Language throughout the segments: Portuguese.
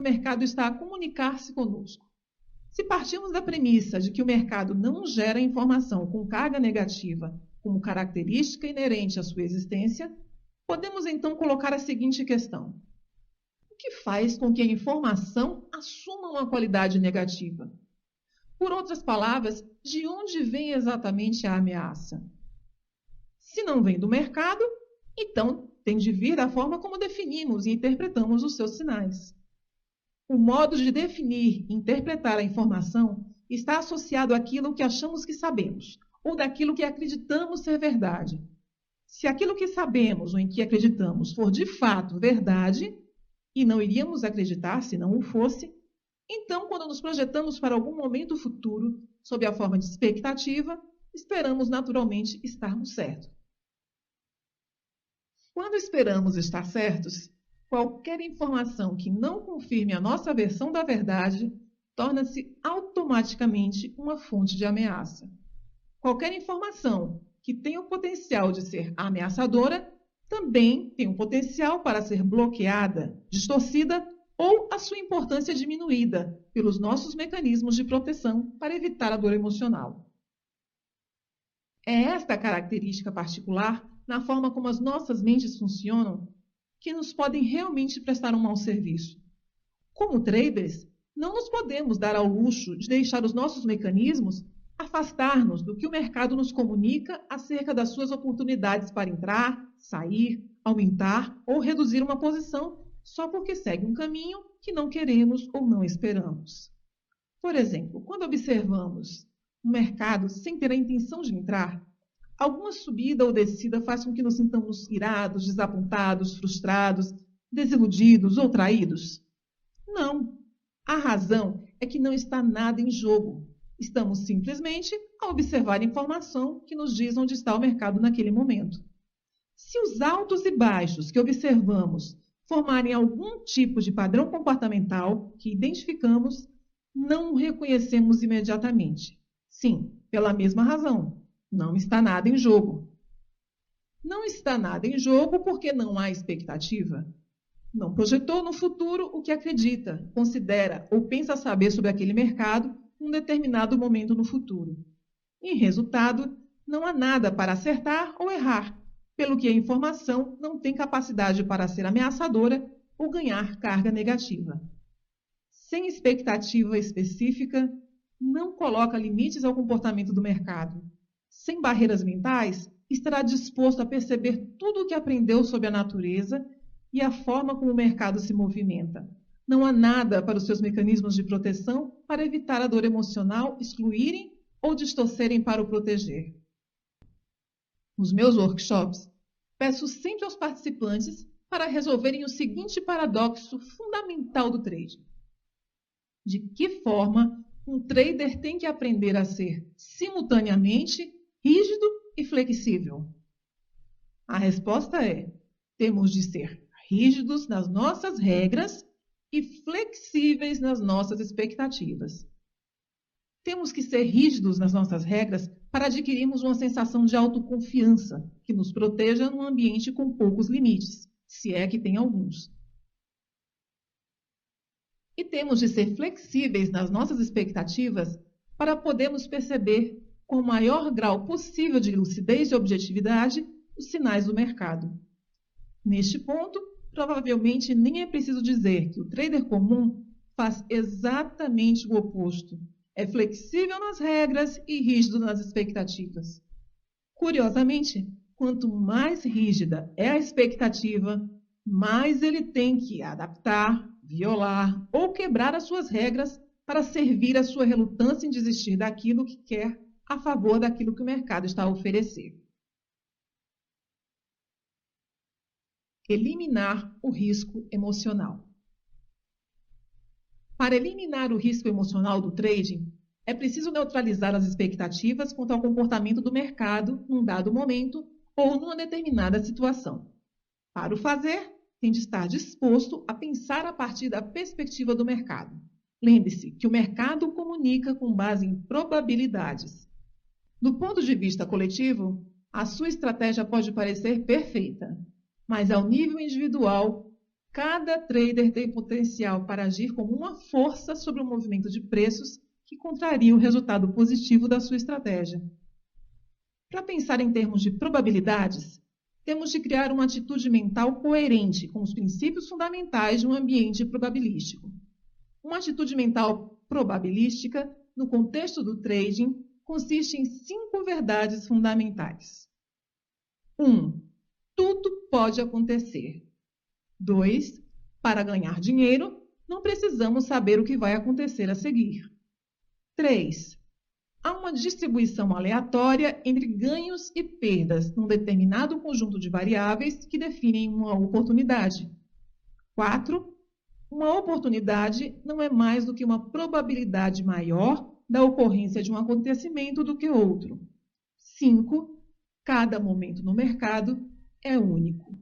o mercado está a comunicar-se conosco. Se partimos da premissa de que o mercado não gera informação com carga negativa como característica inerente à sua existência, podemos então colocar a seguinte questão: o que faz com que a informação assuma uma qualidade negativa? Por outras palavras, de onde vem exatamente a ameaça? Se não vem do mercado, então tem de vir da forma como definimos e interpretamos os seus sinais. O modo de definir e interpretar a informação está associado àquilo que achamos que sabemos, ou daquilo que acreditamos ser verdade. Se aquilo que sabemos ou em que acreditamos for de fato verdade, e não iríamos acreditar se não o fosse, então, quando nos projetamos para algum momento futuro, sob a forma de expectativa, esperamos naturalmente estarmos certos. Quando esperamos estar certos, qualquer informação que não confirme a nossa versão da verdade torna-se automaticamente uma fonte de ameaça. Qualquer informação que tenha o potencial de ser ameaçadora também tem o potencial para ser bloqueada, distorcida ou a sua importância diminuída pelos nossos mecanismos de proteção para evitar a dor emocional. É esta característica particular, na forma como as nossas mentes funcionam, que nos podem realmente prestar um mau serviço. Como traders, não nos podemos dar ao luxo de deixar os nossos mecanismos afastar-nos do que o mercado nos comunica acerca das suas oportunidades para entrar, sair, aumentar ou reduzir uma posição só porque segue um caminho que não queremos ou não esperamos. Por exemplo, quando observamos um mercado sem ter a intenção de entrar, alguma subida ou descida faz com que nos sintamos irados, desapontados, frustrados, desiludidos ou traídos? Não. A razão é que não está nada em jogo. Estamos simplesmente a observar a informação que nos diz onde está o mercado naquele momento. Se os altos e baixos que observamos formarem algum tipo de padrão comportamental que identificamos, não o reconhecemos imediatamente. Sim, pela mesma razão. Não está nada em jogo. Não está nada em jogo porque não há expectativa. Não projetou no futuro o que acredita, considera ou pensa saber sobre aquele mercado em um determinado momento no futuro. Em resultado, não há nada para acertar ou errar, pelo que a informação não tem capacidade para ser ameaçadora ou ganhar carga negativa. Sem expectativa específica, não coloca limites ao comportamento do mercado. Sem barreiras mentais, estará disposto a perceber tudo o que aprendeu sobre a natureza e a forma como o mercado se movimenta. Não há nada para os seus mecanismos de proteção para evitar a dor emocional excluírem ou distorcerem para o proteger. Nos meus workshops, peço sempre aos participantes para resolverem o seguinte paradoxo fundamental do trading. De que forma um trader tem que aprender a ser simultaneamente rígido e flexível? A resposta é: temos de ser rígidos nas nossas regras e flexíveis nas nossas expectativas. Temos que ser rígidos nas nossas regras para adquirirmos uma sensação de autoconfiança que nos proteja num ambiente com poucos limites, se é que tem alguns. E temos de ser flexíveis nas nossas expectativas para podermos perceber com o maior grau possível de lucidez e objetividade os sinais do mercado. Neste ponto, provavelmente nem é preciso dizer que o trader comum faz exatamente o oposto. É flexível nas regras e rígido nas expectativas. Curiosamente, quanto mais rígida é a expectativa, mais ele tem que adaptar, violar ou quebrar as suas regras para servir a sua relutância em desistir daquilo que quer a favor daquilo que o mercado está a oferecer. Eliminar o risco emocional. Para eliminar o risco emocional do trading, é preciso neutralizar as expectativas quanto ao comportamento do mercado num dado momento ou numa determinada situação. Para o fazer, tem de estar disposto a pensar a partir da perspectiva do mercado. Lembre-se que o mercado comunica com base em probabilidades. Do ponto de vista coletivo, a sua estratégia pode parecer perfeita, mas ao nível individual, Cada trader tem potencial para agir como uma força sobre o movimento de preços que contraria o resultado positivo da sua estratégia. Para pensar em termos de probabilidades, temos de criar uma atitude mental coerente com os princípios fundamentais de um ambiente probabilístico. Uma atitude mental probabilística, no contexto do trading, consiste em 5 verdades fundamentais. 1. Tudo pode acontecer. 2. Para ganhar dinheiro, não precisamos saber o que vai acontecer a seguir. 3. Há uma distribuição aleatória entre ganhos e perdas num determinado conjunto de variáveis que definem uma oportunidade. 4. Uma oportunidade não é mais do que uma probabilidade maior da ocorrência de um acontecimento do que outro. 5. Cada momento no mercado é único.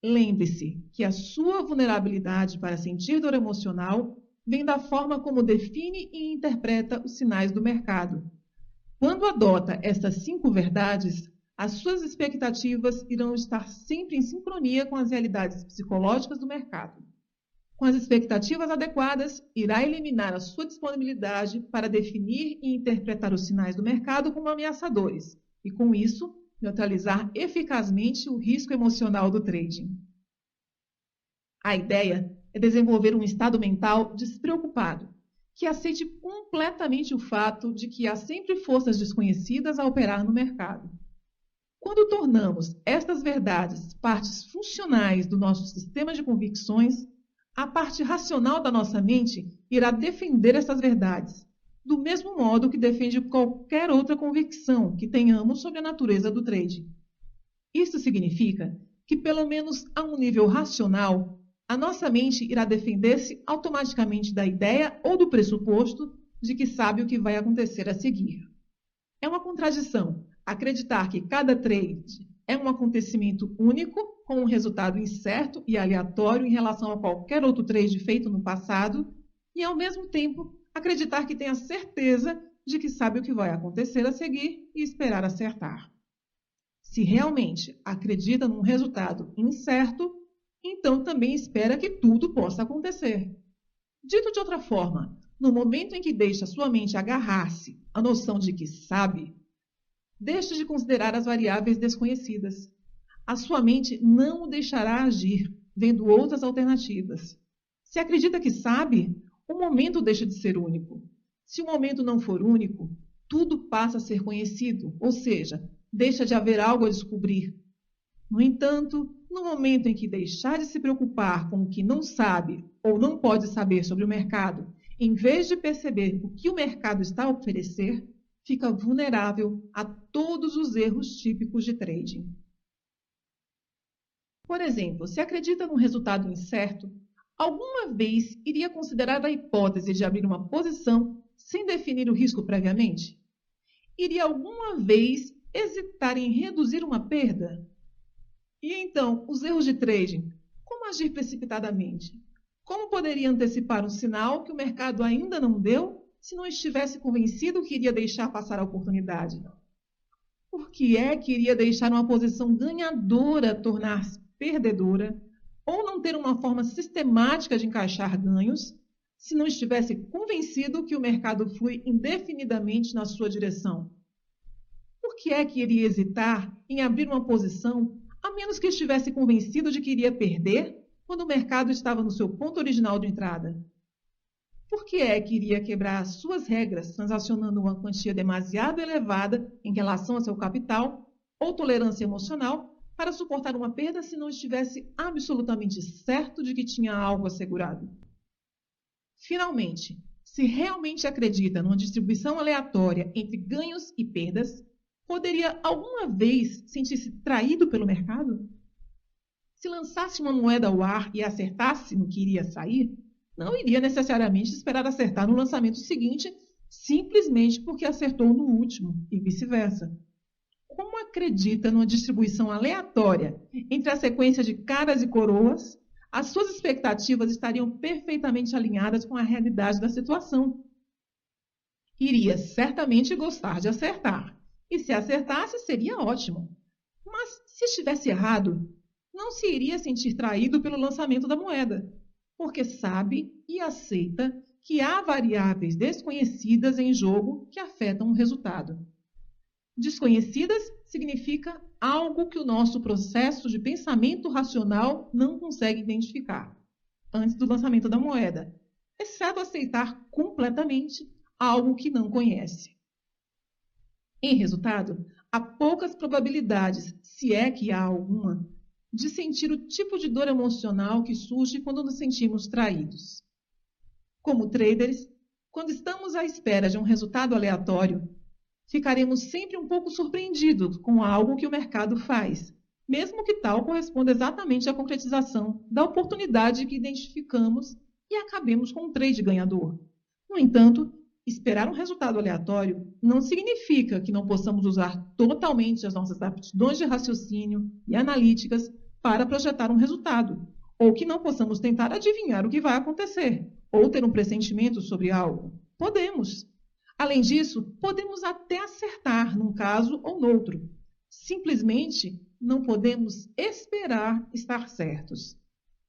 Lembre-se que a sua vulnerabilidade para sentir dor emocional vem da forma como define e interpreta os sinais do mercado. Quando adota estas 5 verdades, as suas expectativas irão estar sempre em sincronia com as realidades psicológicas do mercado. Com as expectativas adequadas, irá eliminar a sua disponibilidade para definir e interpretar os sinais do mercado como ameaçadores e, com isso, neutralizar eficazmente o risco emocional do trading. A ideia é desenvolver um estado mental despreocupado, que aceite completamente o fato de que há sempre forças desconhecidas a operar no mercado. Quando tornamos estas verdades partes funcionais do nosso sistema de convicções, a parte racional da nossa mente irá defender essas verdades, do mesmo modo que defende qualquer outra convicção que tenhamos sobre a natureza do trading. Isso significa que, pelo menos a um nível racional, a nossa mente irá defender-se automaticamente da ideia ou do pressuposto de que sabe o que vai acontecer a seguir. É uma contradição acreditar que cada trade é um acontecimento único, com um resultado incerto e aleatório em relação a qualquer outro trade feito no passado, e ao mesmo tempo acreditar que tem a certeza de que sabe o que vai acontecer a seguir e esperar acertar. Se realmente acredita num resultado incerto, então também espera que tudo possa acontecer. Dito de outra forma, no momento em que deixa sua mente agarrar-se à noção de que sabe, deixa de considerar as variáveis desconhecidas. A sua mente não o deixará agir, vendo outras alternativas. Se acredita que sabe, o momento deixa de ser único. Se o momento não for único, tudo passa a ser conhecido, ou seja, deixa de haver algo a descobrir. No entanto, no momento em que deixar de se preocupar com o que não sabe ou não pode saber sobre o mercado, em vez de perceber o que o mercado está a oferecer, fica vulnerável a todos os erros típicos de trading. Por exemplo, se acredita num resultado incerto, alguma vez iria considerar a hipótese de abrir uma posição sem definir o risco previamente? Iria alguma vez hesitar em reduzir uma perda? E então, os erros de trading, como agir precipitadamente? Como poderia antecipar um sinal que o mercado ainda não deu se não estivesse convencido que iria deixar passar a oportunidade? Por que é que iria deixar uma posição ganhadora tornar-se perdedora ou não ter uma forma sistemática de encaixar ganhos se não estivesse convencido que o mercado flui indefinidamente na sua direção? Por que é que iria hesitar em abrir uma posição a menos que estivesse convencido de que iria perder quando o mercado estava no seu ponto original de entrada? Por que é que iria quebrar as suas regras transacionando uma quantia demasiado elevada em relação ao seu capital ou tolerância emocional para suportar uma perda se não estivesse absolutamente certo de que tinha algo assegurado? Finalmente, se realmente acredita numa distribuição aleatória entre ganhos e perdas, poderia alguma vez sentir-se traído pelo mercado? Se lançasse uma moeda ao ar e acertasse no que iria sair, não iria necessariamente esperar acertar no lançamento seguinte, simplesmente porque acertou no último, e vice-versa. Como acredita numa distribuição aleatória entre a sequência de caras e coroas, as suas expectativas estariam perfeitamente alinhadas com a realidade da situação. Iria certamente gostar de acertar, e se acertasse, seria ótimo. Mas se estivesse errado, não se iria sentir traído pelo lançamento da moeda, porque sabe e aceita que há variáveis desconhecidas em jogo que afetam o resultado. Desconhecidas significa algo que o nosso processo de pensamento racional não consegue identificar antes do lançamento da moeda, exceto aceitar completamente algo que não conhece. Em resultado, há poucas probabilidades, se é que há alguma, de sentir o tipo de dor emocional que surge quando nos sentimos traídos. Como traders, quando estamos à espera de um resultado aleatório, ficaremos sempre um pouco surpreendidos com algo que o mercado faz, mesmo que tal corresponda exatamente à concretização da oportunidade que identificamos e acabemos com um trade ganhador. No entanto, esperar um resultado aleatório não significa que não possamos usar totalmente as nossas aptidões de raciocínio e analíticas para projetar um resultado, ou que não possamos tentar adivinhar o que vai acontecer, ou ter um pressentimento sobre algo. Podemos. Além disso, podemos até acertar num caso ou noutro. Simplesmente não podemos esperar estar certos.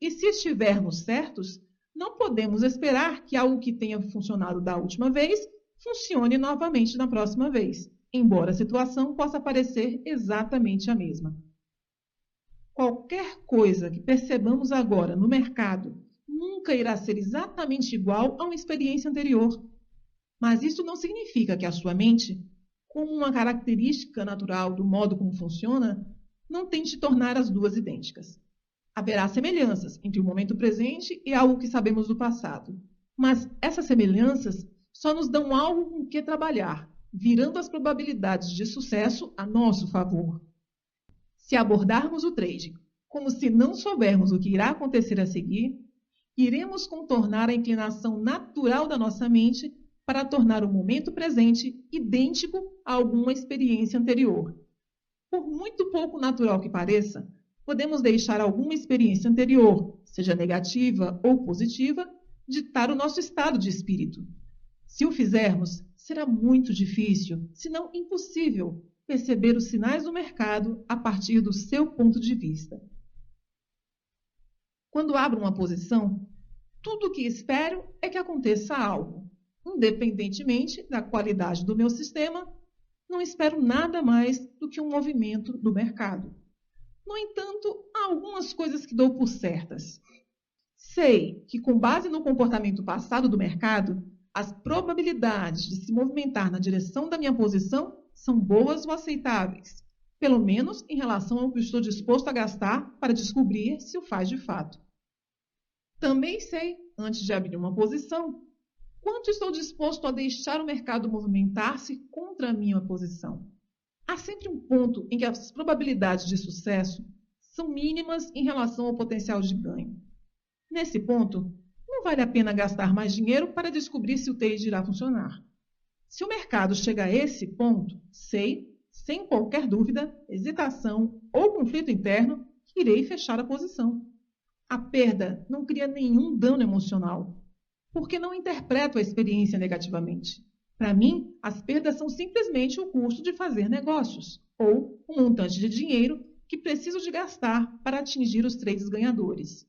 E se estivermos certos, não podemos esperar que algo que tenha funcionado da última vez funcione novamente na próxima vez, embora a situação possa parecer exatamente a mesma. Qualquer coisa que percebamos agora no mercado nunca irá ser exatamente igual a uma experiência anterior. Mas isso não significa que a sua mente, como uma característica natural do modo como funciona, não tente tornar as duas idênticas. Haverá semelhanças entre o momento presente e algo que sabemos do passado. Mas essas semelhanças só nos dão algo com que trabalhar, virando as probabilidades de sucesso a nosso favor. Se abordarmos o trade como se não soubermos o que irá acontecer a seguir, iremos contornar a inclinação natural da nossa mente para tornar o momento presente idêntico a alguma experiência anterior. Por muito pouco natural que pareça, podemos deixar alguma experiência anterior, seja negativa ou positiva, ditar o nosso estado de espírito. Se o fizermos, será muito difícil, se não impossível, perceber os sinais do mercado a partir do seu ponto de vista. Quando abro uma posição, tudo o que espero é que aconteça algo. Independentemente da qualidade do meu sistema, não espero nada mais do que um movimento do mercado. No entanto, há algumas coisas que dou por certas. Sei que, com base no comportamento passado do mercado, as probabilidades de se movimentar na direção da minha posição são boas ou aceitáveis, pelo menos em relação ao que estou disposto a gastar para descobrir se o faz de fato. Também sei, antes de abrir uma posição, quanto estou disposto a deixar o mercado movimentar-se contra a minha posição. Há sempre um ponto em que as probabilidades de sucesso são mínimas em relação ao potencial de ganho. Nesse ponto, não vale a pena gastar mais dinheiro para descobrir se o trade irá funcionar. Se o mercado chega a esse ponto, sei, sem qualquer dúvida, hesitação ou conflito interno, que irei fechar a posição. A perda não cria nenhum dano emocional, porque não interpreto a experiência negativamente. Para mim, as perdas são simplesmente o custo de fazer negócios, ou um montante de dinheiro que preciso de gastar para atingir os trades ganhadores.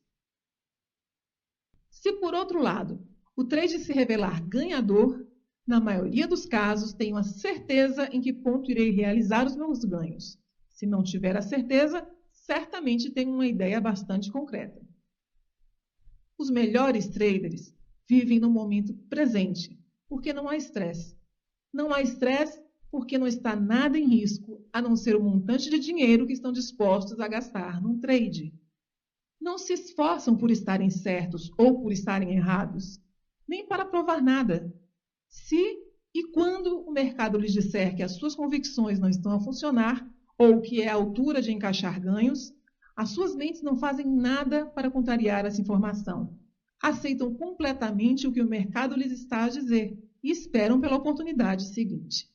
Se, por outro lado, o trade se revelar ganhador, na maioria dos casos tenho a certeza em que ponto irei realizar os meus ganhos. Se não tiver a certeza, certamente tenho uma ideia bastante concreta. Os melhores traders vivem no momento presente, porque não há estresse. Não há estresse porque não está nada em risco, a não ser o montante de dinheiro que estão dispostos a gastar num trade. Não se esforçam por estarem certos ou por estarem errados, nem para provar nada. Se e quando o mercado lhes disser que as suas convicções não estão a funcionar ou que é a altura de encaixar ganhos, as suas mentes não fazem nada para contrariar essa informação. Aceitam completamente o que o mercado lhes está a dizer e esperam pela oportunidade seguinte.